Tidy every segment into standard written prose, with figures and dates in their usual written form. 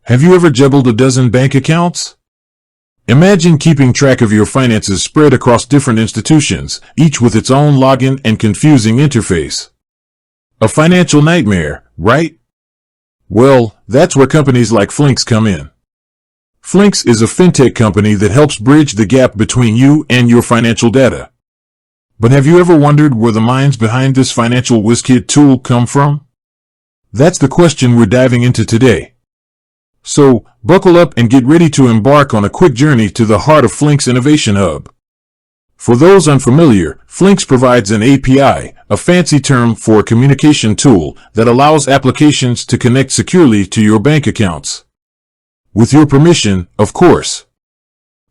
Have you ever juggled a dozen bank accounts? Imagine keeping track of your finances spread across different institutions, each with its own login and confusing interface. A financial nightmare, right? Well, that's where companies like Flinks come in. Flinks is a fintech company that helps bridge the gap between you and your financial data. But have you ever wondered where the minds behind this financial WizKid tool come from? That's the question we're diving into today. So, buckle up and get ready to embark on a quick journey to the heart of Flinks Innovation Hub. For those unfamiliar, Flinks provides an API, a fancy term for a communication tool that allows applications to connect securely to your bank accounts. With your permission, of course.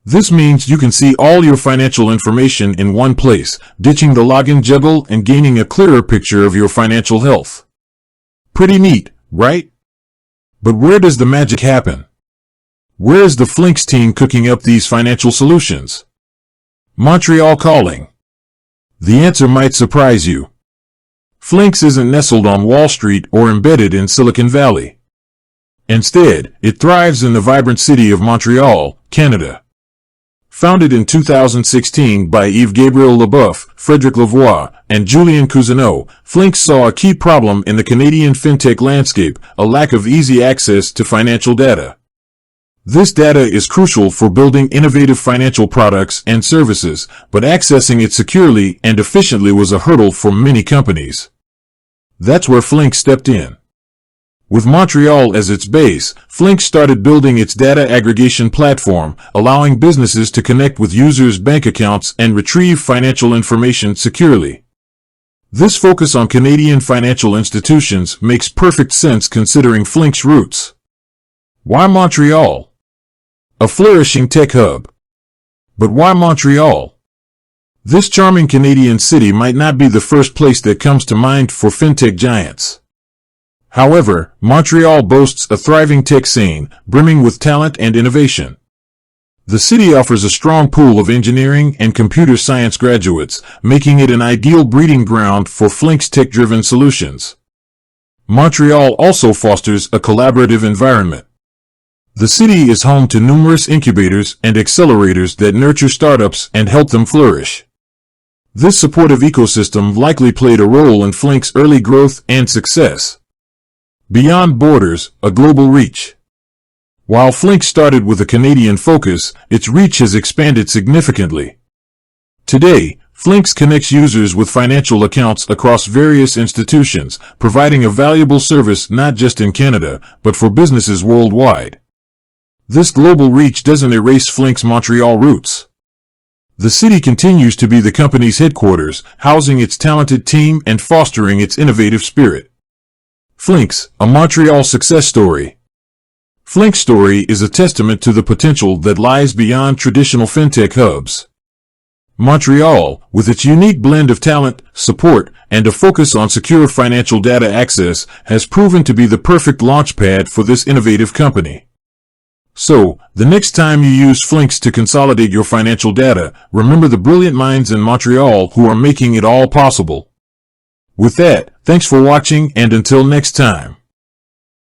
This means you can see all your financial information in one place, ditching the login juggle and gaining a clearer picture of your financial health. Pretty neat, right? But where does the magic happen? Where is the Flinks team cooking up these financial solutions? Montreal calling. The answer might surprise you. Flinks isn't nestled on Wall Street or embedded in Silicon Valley. Instead, it thrives in the vibrant city of Montreal, Canada. Founded in 2016 by Yves-Gabriel Leboeuf, Frédéric Lavoie, and Julien Cousineau, Flinks saw a key problem in the Canadian fintech landscape, a lack of easy access to financial data. This data is crucial for building innovative financial products and services, but accessing it securely and efficiently was a hurdle for many companies. That's where Flinks stepped in. With Montreal as its base, Flinks started building its data aggregation platform, allowing businesses to connect with users' bank accounts and retrieve financial information securely. This focus on Canadian financial institutions makes perfect sense considering Flinks' roots. Why Montreal? A flourishing tech hub. But why Montreal? This charming Canadian city might not be the first place that comes to mind for fintech giants. However, Montreal boasts a thriving tech scene, brimming with talent and innovation. The city offers a strong pool of engineering and computer science graduates, making it an ideal breeding ground for Flinks tech-driven solutions. Montreal also fosters a collaborative environment. The city is home to numerous incubators and accelerators that nurture startups and help them flourish. This supportive ecosystem likely played a role in Flinks' early growth and success. Beyond borders, a global reach. While Flinks started with a Canadian focus, its reach has expanded significantly. Today, Flinks connects users with financial accounts across various institutions, providing a valuable service not just in Canada, but for businesses worldwide. This global reach doesn't erase Flinks' Montreal roots. The city continues to be the company's headquarters, housing its talented team and fostering its innovative spirit. Flinks, a Montreal success story. Flinks' story is a testament to the potential that lies beyond traditional fintech hubs. Montreal, with its unique blend of talent, support, and a focus on secure financial data access, has proven to be the perfect launchpad for this innovative company. So, the next time you use Flinks to consolidate your financial data, remember the brilliant minds in Montreal who are making it all possible. With that, thanks for watching, and until next time.